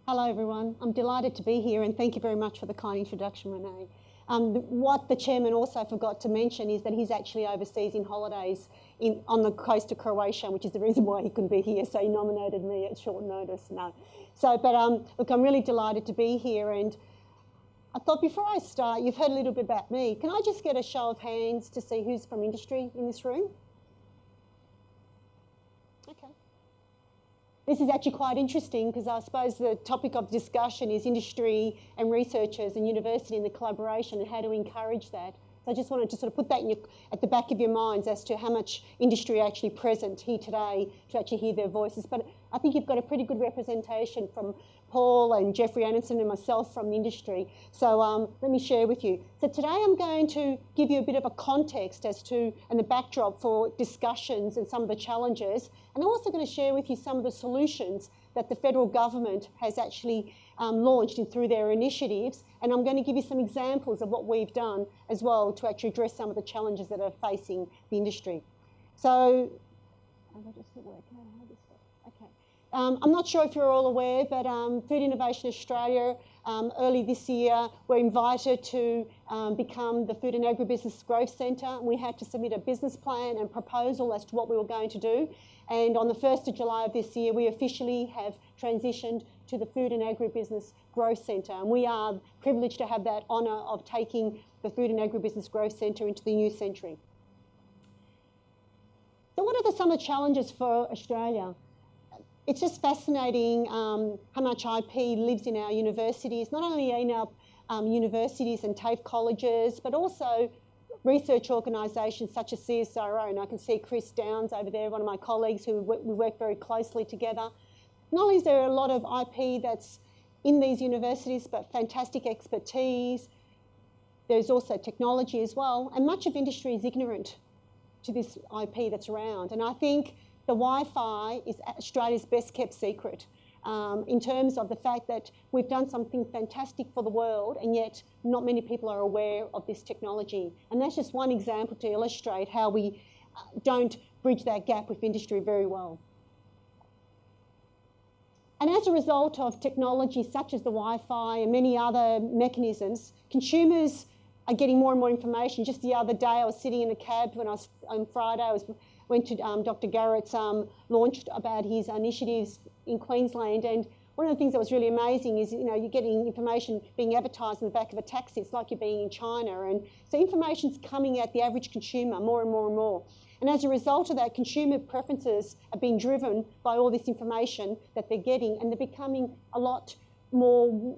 Hello everyone, I'm delighted to be here and thank you very much for the kind introduction, Renee. What the chairman also forgot to mention is that he's actually overseas in holidays on the coast of Croatia, which is the reason why he couldn't be here, so he nominated me at short notice. Look, I'm really delighted to be here, and I thought before I start, you've heard a little bit about me. Can I just get a show of hands to see who's from industry in this room? Okay. This is actually quite interesting because I suppose the topic of discussion is industry and researchers and university and the collaboration and how to encourage that. So I just wanted to sort of put that at the back of your minds as to how much industry are actually present here today to actually hear their voices. But I think you've got a pretty good representation from Paul and Jeffrey Anderson and myself from the industry. So let me share with you. So today I'm going to give you a bit of a context as to, and the backdrop for discussions and some of the challenges. And I'm also going to share with you some of the solutions that the federal government has actually launched through their initiatives. And I'm going to give you some examples of what we've done as well to actually address some of the challenges that are facing the industry. So, I'll just work out how this works. Okay. I'm not sure if you're all aware, but Food Innovation Australia, early this year, were invited to become the Food and Agribusiness Growth Centre. We had to submit a business plan and proposal as to what we were going to do. And on the 1st of July of this year, we officially have transitioned to the Food and Agribusiness Growth Centre. And we are privileged to have that honour of taking the Food and Agribusiness Growth Centre into the new century. So what are some of the challenges for Australia? It's just fascinating how much IP lives in our universities, not only in our universities and TAFE colleges, but also research organisations such as CSIRO, and I can see Chris Downs over there, one of my colleagues who we work very closely together. Not only is there a lot of IP that's in these universities, but fantastic expertise. There's also technology as well, and much of industry is ignorant to this IP that's around. And I think the Wi-Fi is Australia's best kept secret. In terms of the fact that we've done something fantastic for the world and yet not many people are aware of this technology. And that's just one example to illustrate how we don't bridge that gap with industry very well. And as a result of technology such as the Wi-Fi and many other mechanisms, consumers are getting more and more information. Just the other day I was sitting in a cab when I was on Friday, went to Dr. Garrett's launch about his initiatives in Queensland, and one of the things that was really amazing is, you know, you're getting information being advertised in the back of a taxi. It's like you're being in China, and so information's coming at the average consumer more and more and more. And as a result of that, consumer preferences are being driven by all this information that they're getting, and they're becoming a lot more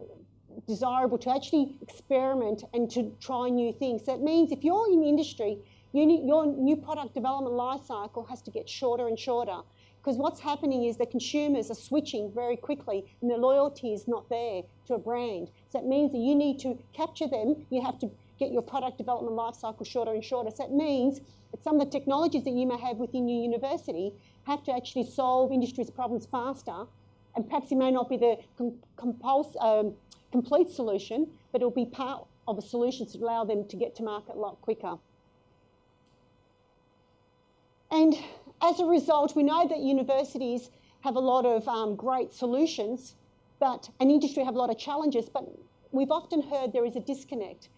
desirable to actually experiment and to try new things. So it means if you're in industry, your new product development life cycle has to get shorter and shorter, because what's happening is that consumers are switching very quickly and their loyalty is not there to a brand. So it means that you need to capture them. You have to get your product development life cycle shorter and shorter. So it means that some of the technologies that you may have within your university have to actually solve industry's problems faster, and perhaps it may not be the complete solution, but it'll be part of a solution to allow them to get to market a lot quicker. And as a result, we know that universities have a lot of great solutions, and industry have a lot of challenges, but we've often heard there is a disconnect.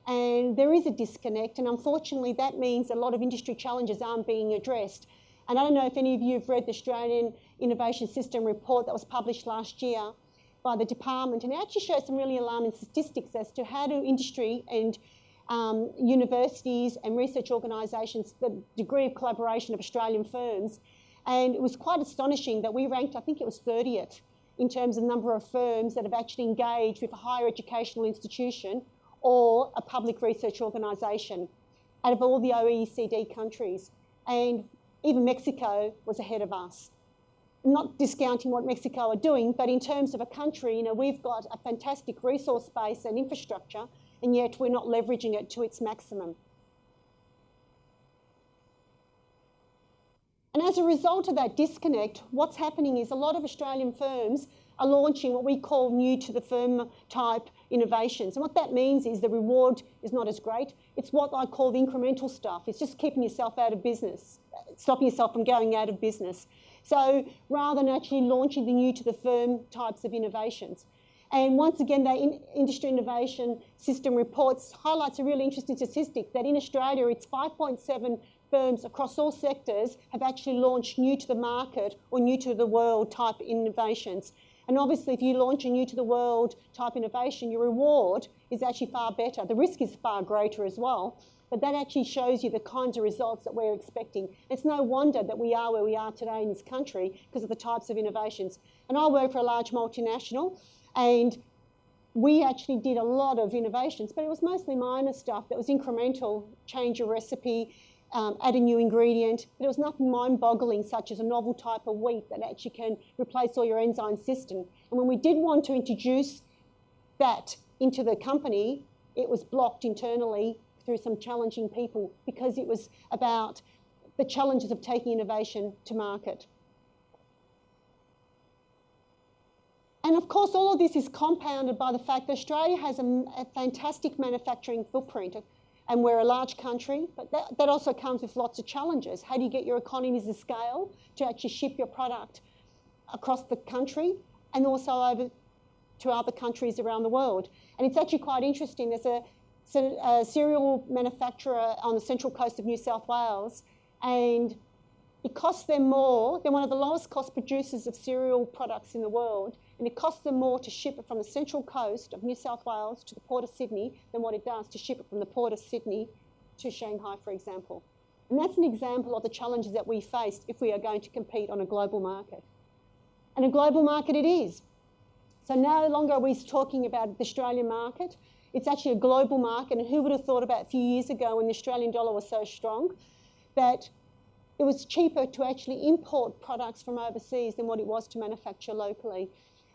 And there is a disconnect, and unfortunately that means a lot of industry challenges aren't being addressed. And I don't know if any of you have read the Australian Innovation System report that was published last year by the department, and it actually shows some really alarming statistics as to how do industry and universities and research organisations, the degree of collaboration of Australian firms. And it was quite astonishing that we ranked, I think it was 30th, in terms of number of firms that have actually engaged with a higher educational institution or a public research organisation out of all the OECD countries. And even Mexico was ahead of us. I'm not discounting what Mexico are doing, but in terms of a country, you know, we've got a fantastic resource base and infrastructure, and yet we're not leveraging it to its maximum. And as a result of that disconnect, what's happening is a lot of Australian firms are launching what we call new to the firm type innovations. And what that means is the reward is not as great. It's what I call the incremental stuff. It's just keeping yourself out of business, stopping yourself from going out of business. So rather than actually launching the new to the firm types of innovations. And once again, the Industry Innovation System reports highlights a really interesting statistic that in Australia, it's 5.7 firms across all sectors have actually launched new to the market or new to the world type innovations. And obviously, if you launch a new to the world type innovation, your reward is actually far better. The risk is far greater as well. But that actually shows you the kinds of results that we're expecting. It's no wonder that we are where we are today in this country because of the types of innovations. And I work for a large multinational, and we actually did a lot of innovations, but it was mostly minor stuff that was incremental, change your recipe, add a new ingredient, but it was nothing mind-boggling such as a novel type of wheat that actually can replace all your enzyme system. And when we did want to introduce that into the company, it was blocked internally through some challenging people because it was about the challenges of taking innovation to market. And of course, all of this is compounded by the fact that Australia has a fantastic manufacturing footprint, and we're a large country, but that also comes with lots of challenges. How do you get your economies of scale to actually ship your product across the country and also over to other countries around the world? And it's actually quite interesting. There's a cereal manufacturer on the central coast of New South Wales, and it costs them more. They're one of the lowest cost producers of cereal products in the world, and it costs them more to ship it from the central coast of New South Wales to the Port of Sydney than what it does to ship it from the Port of Sydney to Shanghai, for example. And that's an example of the challenges that we face if we are going to compete on a global market. And a global market it is. So no longer are we talking about the Australian market. It's actually a global market, and who would have thought about a few years ago when the Australian dollar was so strong that it was cheaper to actually import products from overseas than what it was to manufacture locally.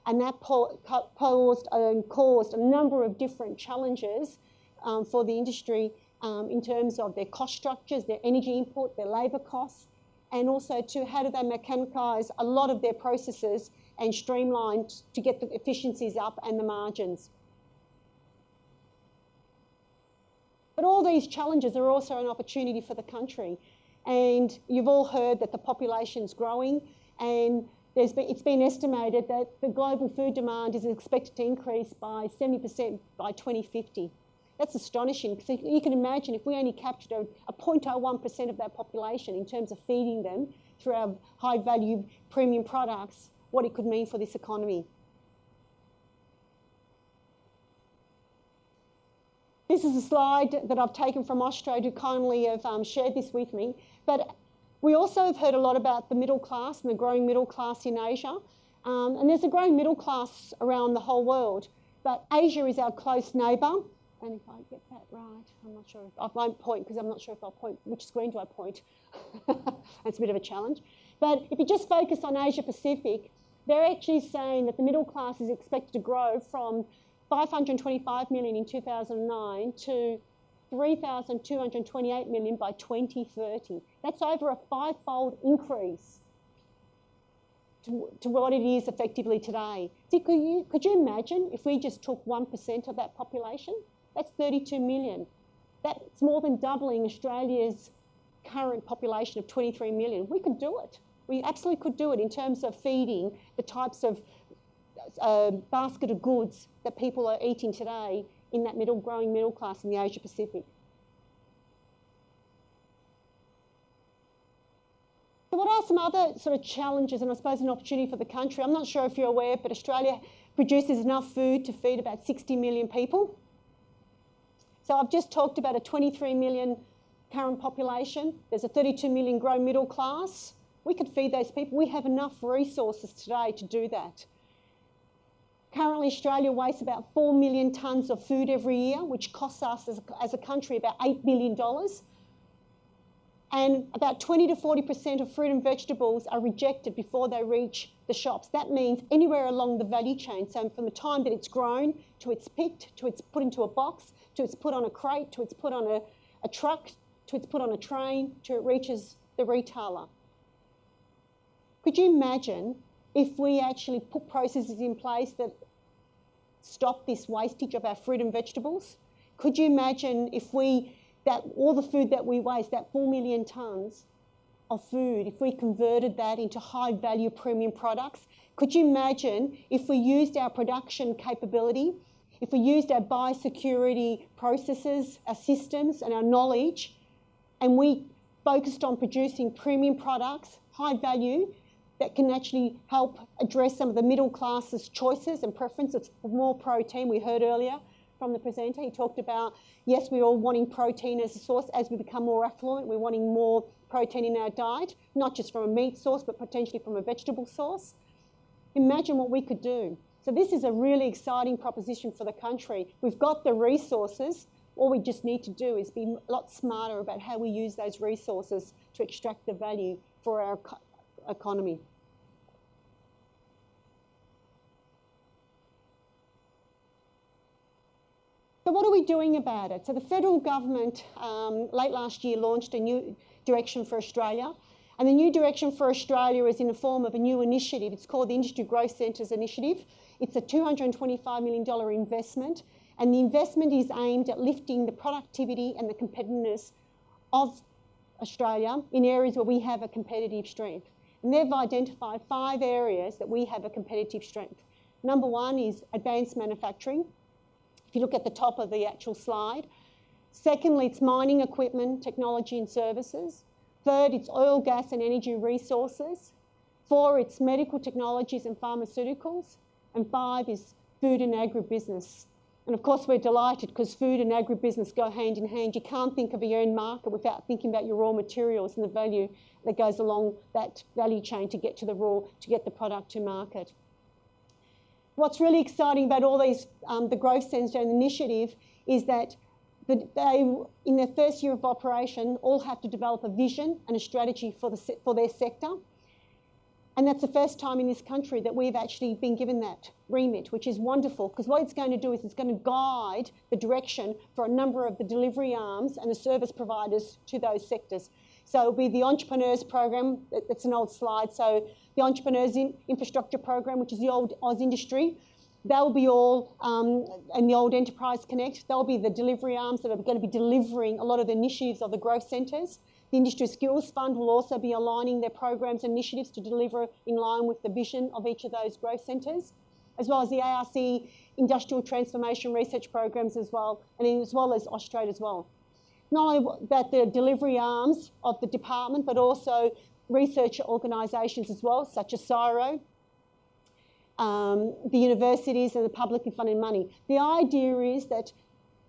And that caused a number of different challenges for the industry in terms of their cost structures, their energy input, their labour costs, and also to how do they mechanise a lot of their processes and streamline to get the efficiencies up and the margins. But all these challenges are also an opportunity for the country. And you've all heard that the population's growing, and it's been estimated that the global food demand is expected to increase by 70% by 2050. That's astonishing, because you can imagine if we only captured a 0.01% of that population in terms of feeding them through our high-value premium products, what it could mean for this economy. This is a slide that I've taken from Australia, who kindly have shared this with me. But we also have heard a lot about the middle class and the growing middle class in Asia. And there's a growing middle class around the whole world. But Asia is our close neighbour. And if I get that right, I'm not sure. I won't point because I'm not sure if I'll point. Which screen do I point? That's a bit of a challenge. But if you just focus on Asia Pacific, they're actually saying that the middle class is expected to grow from 525 million in 2009 to 3,228 million by 2030. That's over a 5-fold increase to what it is effectively today. So could you imagine if we just took 1% of that population? That's 32 million. That's more than doubling Australia's current population of 23 million. We could do it. We absolutely could do it in terms of feeding the types of basket of goods that people are eating today in that growing middle class in the Asia Pacific. So what are some other sort of challenges and I suppose an opportunity for the country? I'm not sure if you're aware, but Australia produces enough food to feed about 60 million people. So I've just talked about a 23 million current population. There's a 32 million growing middle class. We could feed those people. We have enough resources today to do that. Currently, Australia wastes about 4 million tonnes of food every year, which costs us as a country about $8 billion. And about 20 to 40% of fruit and vegetables are rejected before they reach the shops. That means anywhere along the value chain. So from the time that it's grown, to it's picked, to it's put into a box, to it's put on a crate, to it's put on a truck, to it's put on a train, to it reaches the retailer. Could you imagine if we actually put processes in place that stop this wastage of our fruit and vegetables? Could you imagine if all the food that we waste, that 4 million tonnes of food, if we converted that into high value premium products, could you imagine if we used our production capability, if we used our biosecurity processes, our systems and our knowledge, and we focused on producing premium products, high value, that can actually help address some of the middle class's choices and preferences for more protein. We heard earlier from the presenter, he talked about, yes, we're all wanting protein as a source. As we become more affluent, we're wanting more protein in our diet, not just from a meat source, but potentially from a vegetable source. Imagine what we could do. So this is a really exciting proposition for the country. We've got the resources. All we just need to do is be a lot smarter about how we use those resources to extract the value for our economy. So what are we doing about it? So the federal government late last year launched a new direction for Australia. And the new direction for Australia is in the form of a new initiative. It's called the Industry Growth Centres Initiative. It's a $225 million investment. And the investment is aimed at lifting the productivity and the competitiveness of Australia in areas where we have a competitive strength. And they've identified 5 areas that we have a competitive strength. Number 1 is advanced manufacturing. If you look at the top of the actual slide. Secondly, it's mining equipment, technology and services. Third, it's oil, gas and energy resources. 4, it's medical technologies and pharmaceuticals. And 5 is food and agribusiness. And of course, we're delighted because food and agribusiness go hand in hand. You can't think of your own market without thinking about your raw materials and the value that goes along that value chain to get to the product to market. What's really exciting about all these, the Growth Centre initiative is that they, in their first year of operation, all have to develop a vision and a strategy for their sector. And that's the first time in this country that we've actually been given that remit, which is wonderful, because what it's going to do is it's going to guide the direction for a number of the delivery arms and the service providers to those sectors. So it'll be the Entrepreneurs Program, that's an old slide, so the Entrepreneurs Infrastructure Program, which is the old Oz Industry. They'll be all, and the old Enterprise Connect, they'll be the delivery arms that are going to be delivering a lot of the initiatives of the growth centres. The Industry Skills Fund will also be aligning their programs and initiatives to deliver in line with the vision of each of those growth centres, as well as the ARC Industrial Transformation Research Programs as well, and as well as Austrade as well. Not only that, the delivery arms of the department, but also research organisations as well, such as CSIRO, the universities and the publicly funded money. The idea is that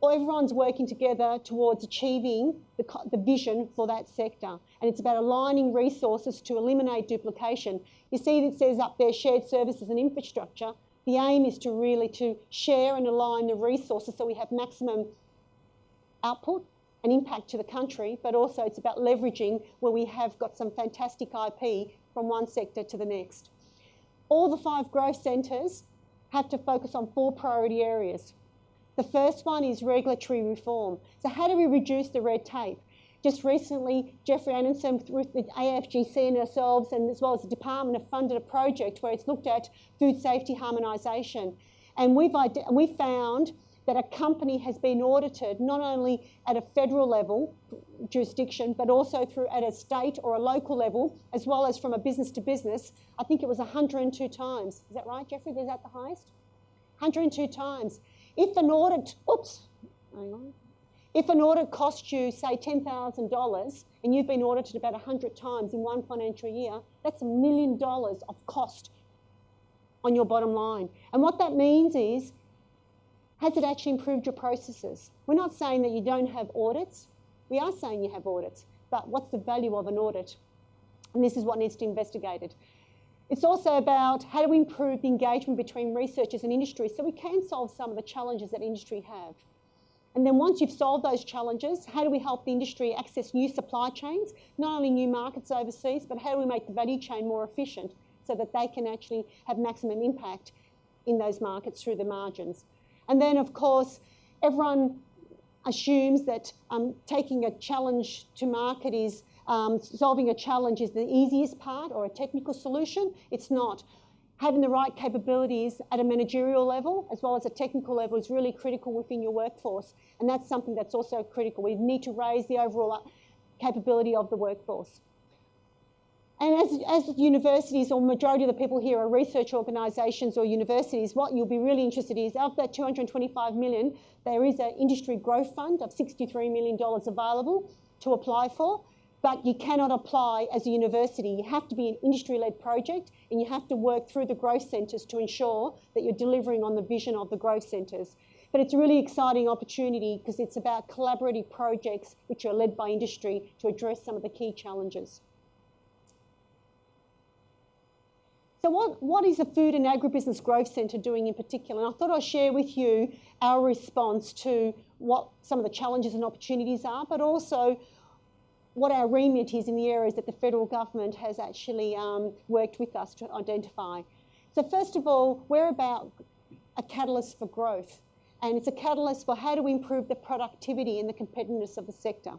everyone's working together towards achieving the vision for that sector. And it's about aligning resources to eliminate duplication. You see it says up there, shared services and infrastructure. The aim is to really share and align the resources so we have maximum output and impact to the country, but also it's about leveraging where we have got some fantastic IP from one sector to the next. All the 5 growth centres have to focus on 4 priority areas. The first one is regulatory reform. So how do we reduce the red tape? Just recently, Jeffrey Anderson with the AFGC and ourselves, and as well as the department, have funded a project where it's looked at food safety harmonisation. And we've found that a company has been audited not only at a federal level jurisdiction, but also at a state or a local level, as well as from a business to business. I think it was 102 times. Is that right, Jeffrey? Is that the highest? 102 times. If an audit, if an audit costs you, say, $10,000 and you've been audited about 100 times in one financial year, that's $1 million of cost on your bottom line. And what that means is, has it actually improved your processes? We're not saying that you don't have audits. We are saying you have audits, but what's the value of an audit? And this is what needs to be investigated. It's also about how do we improve the engagement between researchers and industry so we can solve some of the challenges that industry have. And then once you've solved those challenges, how do we help the industry access new supply chains, not only new markets overseas, but how do we make the value chain more efficient so that they can actually have maximum impact in those markets through the margins. And then, of course, everyone assumes that taking a challenge to market is solving a challenge is the easiest part or a technical solution. It's not. Having the right capabilities at a managerial level as well as a technical level is really critical within your workforce. And that's something that's also critical. We need to raise the overall capability of the workforce. And as universities, or majority of the people here are research organisations or universities, what you'll be really interested in is of that $225 million, there is an industry growth fund of $63 million available to apply for, but you cannot apply as a university. You have to be an industry-led project, and you have to work through the growth centres to ensure that you're delivering on the vision of the growth centres. But it's a really exciting opportunity because it's about collaborative projects which are led by industry to address some of the key challenges. So what is the Food and Agribusiness Growth Centre doing in particular? And I thought I'd share with you our response to what some of the challenges and opportunities are, but also what our remit is in the areas that the federal government has actually worked with us to identify. So first of all, we're about a catalyst for growth, and it's a catalyst for how do we improve the productivity and the competitiveness of the sector.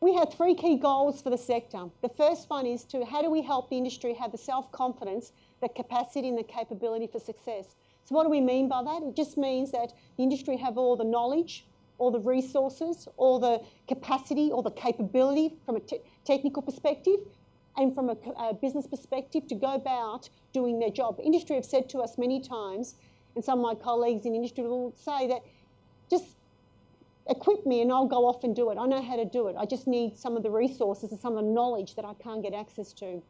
We have three key goals for the sector. The first one is to how do we help the industry have the self-confidence, the capacity and the capability for success. So what do we mean by that? It just means that the industry have all the knowledge, all the resources, all the capacity, all the capability from a technical perspective and from a business perspective to go about doing their job. Industry have said to us many times, and some of my colleagues in industry will say that just equip me and I'll go off and do it. I know how to do it. I just need some of the resources and some of the knowledge that I can't get access to.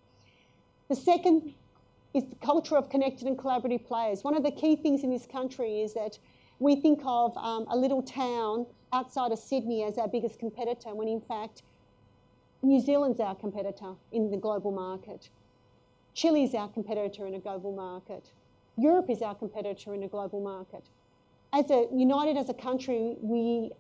The second is the culture of connected and collaborative players. One of the key things in this country is that we think of a little town outside of Sydney as our biggest competitor, when in fact New Zealand's our competitor in the global market. Chile's our competitor in a global market. Europe is our competitor in a global market. United as a country, we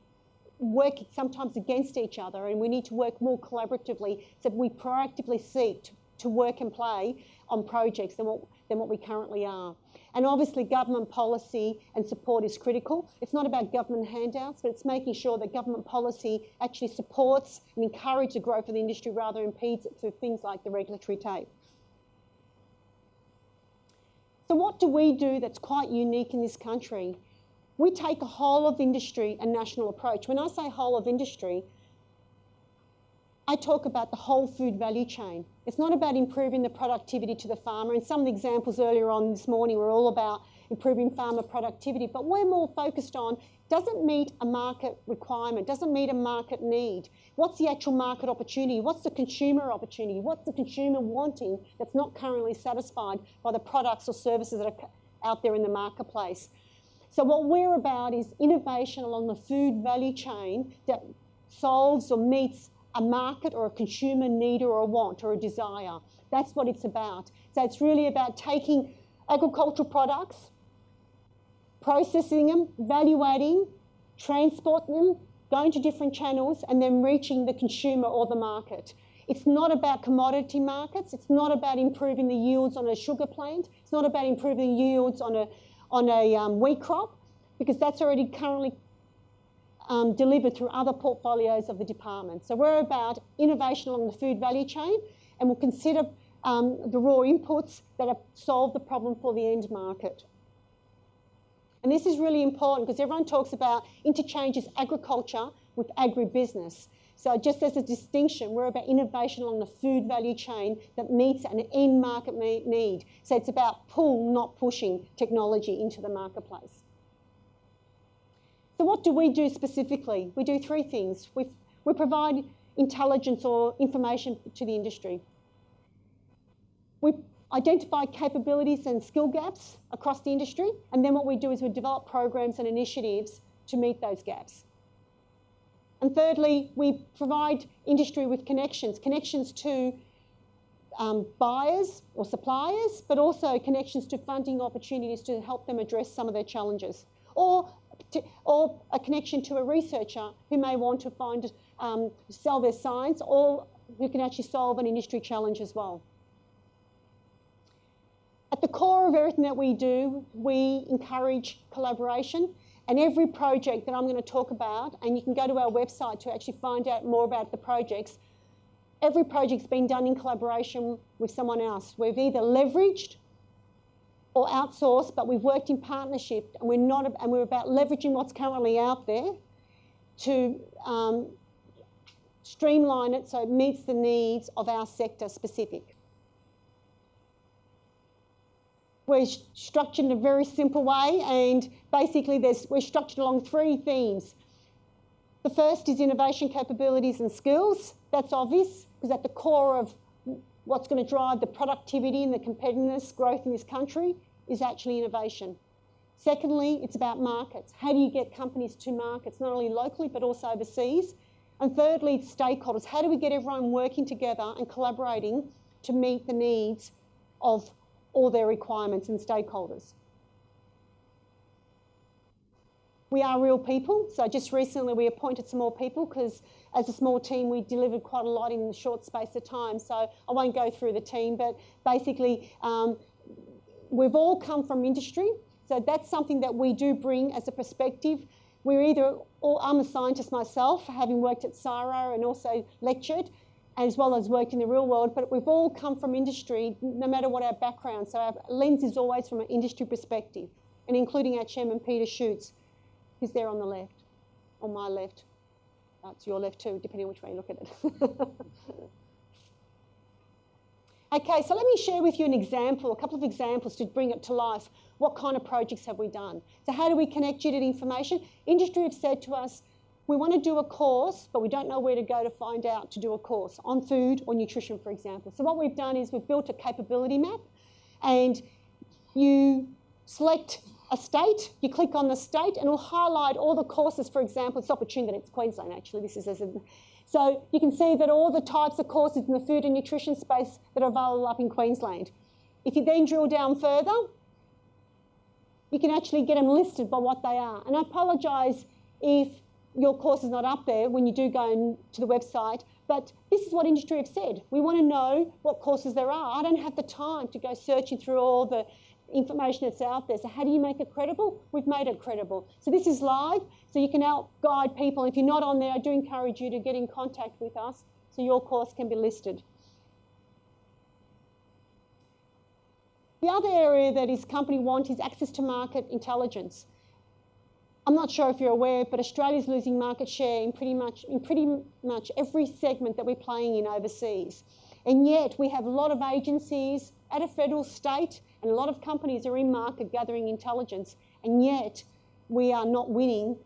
work sometimes against each other, and we need to work more collaboratively so that we proactively seek to work and play on projects than what we currently are. And obviously government policy and support is critical. It's not about government handouts, but it's making sure that government policy actually supports and encourages the growth of the industry rather than impedes it through things like the regulatory tape. So what do we do that's quite unique in this country? We take a whole of industry and national approach. When I say whole of industry, I talk about the whole food value chain. It's not about improving the productivity to the farmer, and some of the examples earlier on this morning were all about improving farmer productivity, but we're more focused on, does it meet a market requirement? Does it meet a market need? What's the actual market opportunity? What's the consumer opportunity? What's the consumer wanting that's not currently satisfied by the products or services that are out there in the marketplace? So what we're about is innovation along the food value chain that solves or meets a market or a consumer need or a want or a desire. That's what it's about. So it's really about taking agricultural products, processing them, evaluating, transporting them, going to different channels, and then reaching the consumer or the market. It's not about commodity markets. It's not about improving the yields on a sugar plant. It's not about improving the yields on a wheat crop, because that's already currently delivered through other portfolios of the department. So we're about innovation along the food value chain, and we'll consider the raw inputs that have solved the problem for the end market. And this is really important because everyone talks about interchanges agriculture with agribusiness. So just as a distinction, we're about innovation along the food value chain that meets an end market need. So it's about pull, not pushing technology into the marketplace. So what do we do specifically? We do three things. We provide intelligence or information to the industry. We identify capabilities and skill gaps across the industry, and then what we do is we develop programs and initiatives to meet those gaps. And thirdly, we provide industry with connections to buyers or suppliers, but also connections to funding opportunities to help them address some of their challenges, or a connection to a researcher who may want to sell their science, or who can actually solve an industry challenge as well. At the core of everything that we do, we encourage collaboration, and every project that I'm going to talk about, and you can go to our website to actually find out more about the projects, every project's been done in collaboration with someone else. We've either leveraged or outsourced, but we've worked in partnership, and we're about leveraging what's currently out there to streamline it so it meets the needs of our sector specific. We're structured in a very simple way, and basically we're structured along 3 themes. The first is innovation capabilities and skills. That's obvious, because at the core of what's going to drive the productivity and the competitiveness growth in this country is actually innovation. Secondly, it's about markets. How do you get companies to markets, not only locally but also overseas? And thirdly, it's stakeholders. How do we get everyone working together and collaborating to meet the needs of all their requirements and stakeholders? We are real people, so just recently we appointed some more people because as a small team we delivered quite a lot in a short space of time, so I won't go through the team, but basically we've all come from industry, so that's something that we do bring as a perspective. I'm a scientist myself, having worked at CSIRO and also lectured, as well as worked in the real world, but we've all come from industry, no matter what our background, so our lens is always from an industry perspective, and including our chairman, Peter Schutz, who's there on the left, on my left. It's your left too, depending on which way you look at it. Okay, so let me share with you an example, a couple of examples to bring it to life. What kind of projects have we done? So how do we connect you to the information? Industry have said to us, we want to do a course, but we don't know where to go to find out to do a course on food or nutrition, for example. So what we've done is we've built a capability map, and you select a state, you click on the state, and it'll highlight all the courses, for example. It's not Opportunity, it's Queensland actually. So you can see that all the types of courses in the food and nutrition space that are available up in Queensland. If you then drill down further, you can actually get them listed by what they are. And I apologise if your course is not up there when you do go to the website, but this is what industry have said. We want to know what courses there are. I don't have the time to go searching through all the information that's out there. So how do you make it credible? We've made it credible. So this is live, so you can help guide people. If you're not on there, I do encourage you to get in contact with us so your course can be listed. The other area that is company want is access to market intelligence. I'm not sure if you're aware, but Australia's losing market share in pretty much every segment that we're playing in overseas. And yet we have a lot of agencies at a federal, state, and a lot of companies are in market gathering intelligence, and yet we are not winning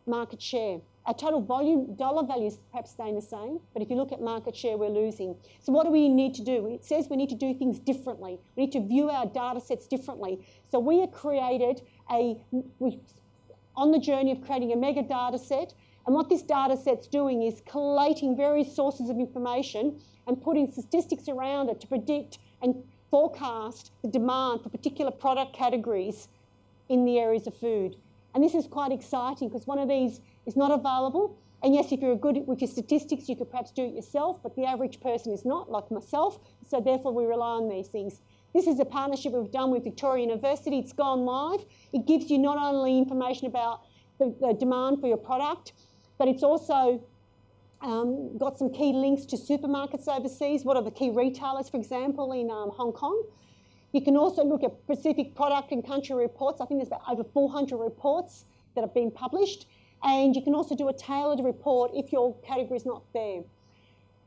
market share. Our total volume, dollar value is perhaps staying the same, but if you look at market share, we're losing. So what do we need to do? It says we need to do things differently. We need to view our data sets differently. So we have created on the journey of creating a mega data set, and what this data set's doing is collating various sources of information and putting statistics around it to predict and forecast the demand for particular product categories in the areas of food. And this is quite exciting because one of these is not available. And yes, if you're good with your statistics, you could perhaps do it yourself, but the average person is not, like myself. So therefore, we rely on these things. This is a partnership we've done with Victoria University. It's gone live. It gives you not only information about the demand for your product, but it's also got some key links to supermarkets overseas. What are the key retailers, for example, in Hong Kong? You can also look at specific product and country reports. I think there's about over 400 reports that have been published. And you can also do a tailored report if your category is not there.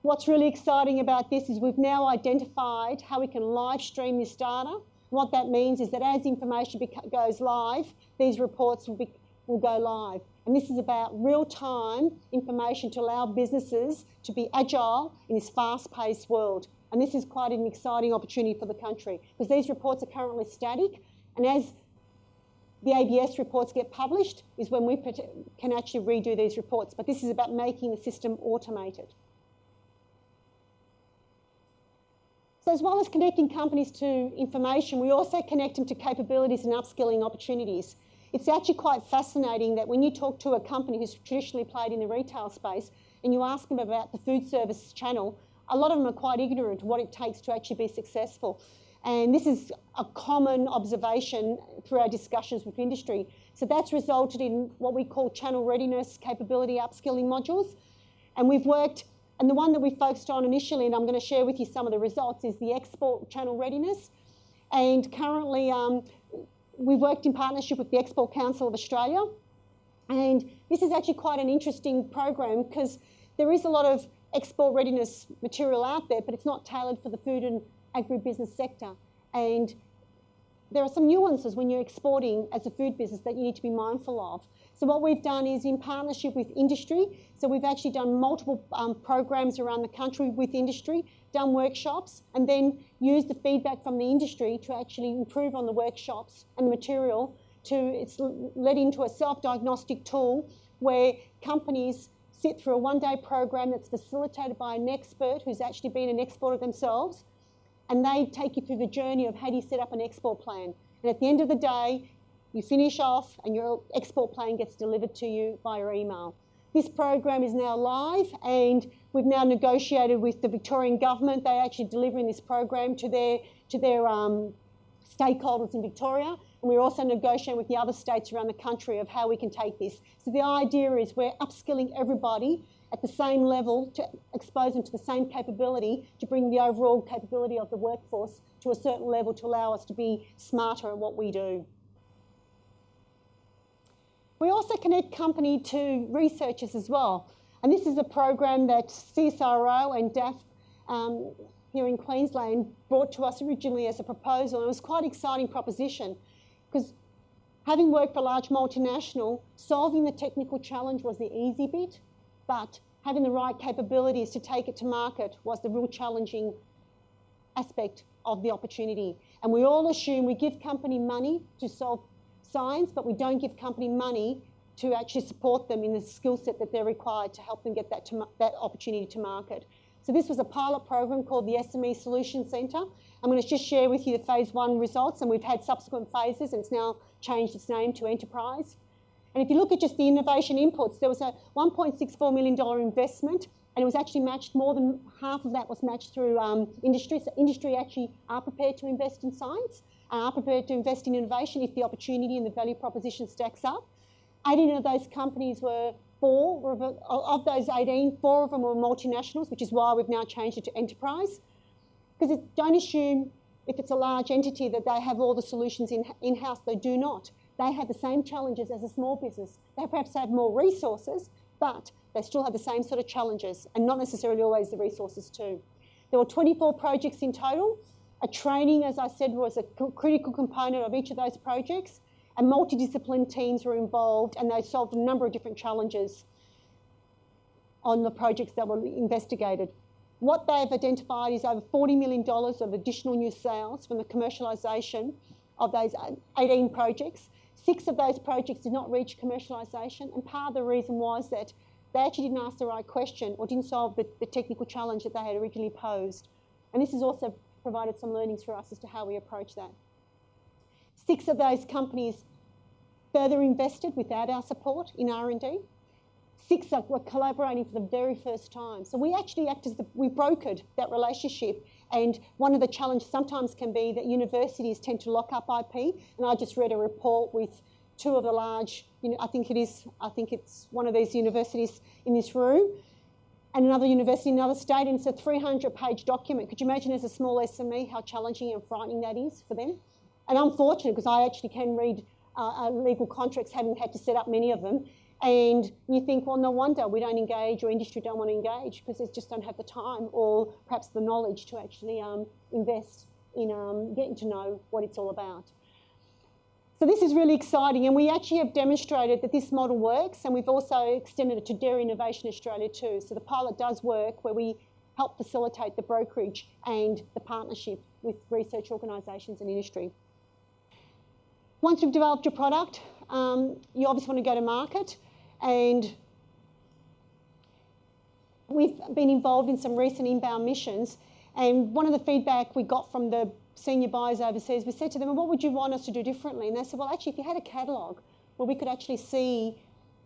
What's really exciting about this is we've now identified how we can live stream this data. What that means is that as information goes live, these reports will go live. And this is about real-time information to allow businesses to be agile in this fast-paced world. And this is quite an exciting opportunity for the country because these reports are currently static, and as the ABS reports get published is when we can actually redo these reports. But this is about making the system automated. So as well as connecting companies to information, we also connect them to capabilities and upskilling opportunities. It's actually quite fascinating that when you talk to a company who's traditionally played in the retail space and you ask them about the food service channel, a lot of them are quite ignorant of what it takes to actually be successful. And this is a common observation through our discussions with industry. So that's resulted in what we call channel readiness capability upskilling modules. And we've worked, and the one that we focused on initially, and I'm going to share with you some of the results, is the export channel readiness. And currently, we've worked in partnership with the Export Council of Australia. And this is actually quite an interesting program because there is a lot of export readiness material out there, but it's not tailored for the food and agribusiness sector. And there are some nuances when you're exporting as a food business that you need to be mindful of. So what we've done is in partnership with industry, so we've actually done multiple programs around the country with industry, done workshops, and then used the feedback from the industry to actually improve on the workshops and the material. It's led into a self-diagnostic tool where companies sit through a one-day program that's facilitated by an expert who's actually been an exporter themselves, and they take you through the journey of how do you set up an export plan. And at the end of the day, you finish off and your export plan gets delivered to you via email. This program is now live, and we've now negotiated with the Victorian government. They're actually delivering this program to their stakeholders in Victoria, and we're also negotiating with the other states around the country of how we can take this. So the idea is we're upskilling everybody at the same level to expose them to the same capability to bring the overall capability of the workforce to a certain level to allow us to be smarter at what we do. We also connect company to researchers as well. And this is a program that CSIRO and DAF here in Queensland brought to us originally as a proposal. It was quite an exciting proposition because having worked for a large multinational, solving the technical challenge was the easy bit, but having the right capabilities to take it to market was the real challenging aspect of the opportunity. And we all assume we give company money to solve science, but we don't give company money to actually support them in the skill set that they're required to help them get that opportunity to market. So this was a pilot program called the Sms Solution Center. I'm going to just share with you the phase 1 results, and we've had subsequent phases, and it's now changed its name to Enterprise. And if you look at just the innovation inputs, there was a $1.64 million investment, and it was actually matched, more than half of that was matched through industry. So industry actually are prepared to invest in science, are prepared to invest in innovation if the opportunity and the value proposition stacks up. 18 of those companies were of those 18, 4 of them were multinationals, which is why we've now changed it to Enterprise. Because don't assume if it's a large entity that they have all the solutions in-house. They do not. They have the same challenges as a small business. They perhaps have more resources, but they still have the same sort of challenges, and not necessarily always the resources too. There were 24 projects in total. A training, as I said, was a critical component of each of those projects, and multidisciplinary teams were involved, and they solved a number of different challenges on the projects that were investigated. What they've identified is over $40 million of additional new sales from the commercialisation of those 18 projects. 6 of those projects did not reach commercialisation, and part of the reason was that they actually didn't ask the right question or didn't solve the technical challenge that they had originally posed. And this has also provided some learnings for us as to how we approach that. 6 of those companies further invested without our support in R&D. 6 were collaborating for the very first time. So we actually we brokered that relationship. And one of the challenges sometimes can be that universities tend to lock up IP. And I just read a report with 2 of the large, I think it's one of these universities in this room, and another university in another state, and it's a 300-page document. Could you imagine as a small SME how challenging and frightening that is for them? And I'm fortunate because I actually can read legal contracts, having had to set up many of them. And you think, well, no wonder we don't engage, or industry don't want to engage, because they just don't have the time or perhaps the knowledge to actually invest in getting to know what it's all about. So this is really exciting, and we actually have demonstrated that this model works, and we've also extended it to Dairy Innovation Australia too. So the pilot does work, where we help facilitate the brokerage and the partnership with research organisations and industry. Once you've developed your product, you obviously want to go to market, and we've been involved in some recent inbound missions, and one of the feedback we got from the senior buyers overseas, we said to them, well, what would you want us to do differently? And they said, well, actually, if you had a catalogue where we could actually see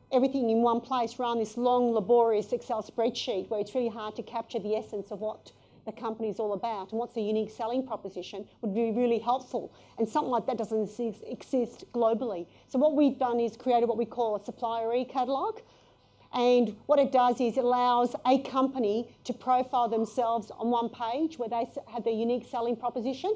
everything in one place rather than this long, laborious Excel spreadsheet where it's really hard to capture the essence of what the company is all about and what's the unique selling proposition, would be really helpful. And something like that doesn't exist globally. So what we've done is created what we call a Supplier E-Catalog. And what it does is it allows a company to profile themselves on one page where they have their unique selling proposition.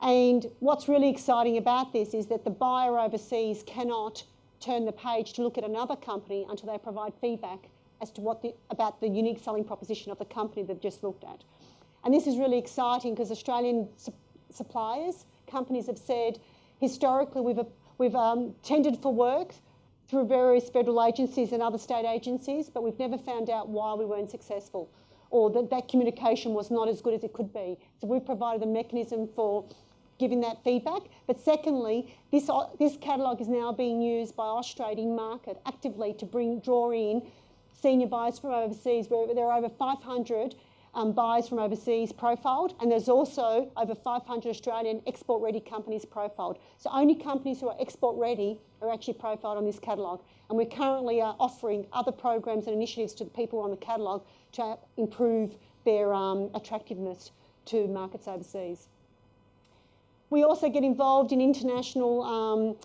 And what's really exciting about this is that the buyer overseas cannot turn the page to look at another company until they provide feedback as to about the unique selling proposition of the company they've just looked at. And this is really exciting because Australian suppliers, companies have said, historically we've tendered for work through various federal agencies and other state agencies, but we've never found out why we weren't successful, or that communication was not as good as it could be. So we've provided a mechanism for giving that feedback. But secondly, this catalogue is now being used by Austrade in market actively to draw in senior buyers from overseas, where there are over 500 buyers from overseas profiled, and there's also over 500 Australian export-ready companies profiled. So only companies who are export-ready are actually profiled on this catalogue. And we're currently offering other programs and initiatives to the people on the catalogue to improve their attractiveness to markets overseas. We also get involved in international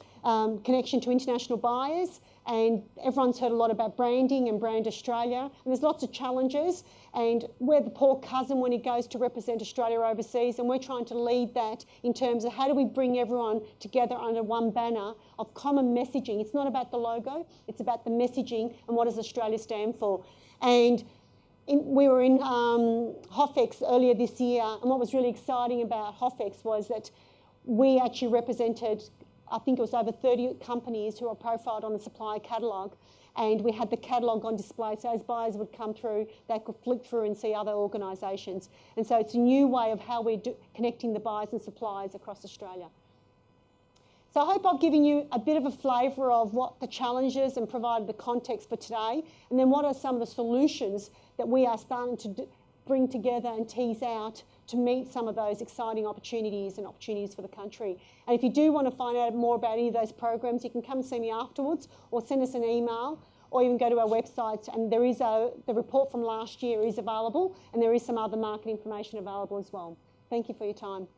connection to international buyers, and everyone's heard a lot about branding and Brand Australia, and there's lots of challenges, and we're the poor cousin when it goes to represent Australia overseas, and we're trying to lead that in terms of how do we bring everyone together under one banner of common messaging. It's not about the logo, it's about the messaging and what does Australia stand for. And we were in HOFEX earlier this year, and what was really exciting about HOFEX was that we actually represented, I think it was over 30 companies who are profiled on the Supplier catalogue, and we had the catalogue on display, so as buyers would come through, they could flick through and see other organisations. And so it's a new way of how we're connecting the buyers and suppliers across Australia. So I hope I've given you a bit of a flavour of what the challenges and provided the context for today, and then what are some of the solutions that we are starting to bring together and tease out to meet some of those exciting opportunities and opportunities for the country. And if you do want to find out more about any of those programs, you can come and see me afterwards, or send us an email, or even go to our website. And there is the report from last year is available, and there is some other market information available as well. Thank you for your time.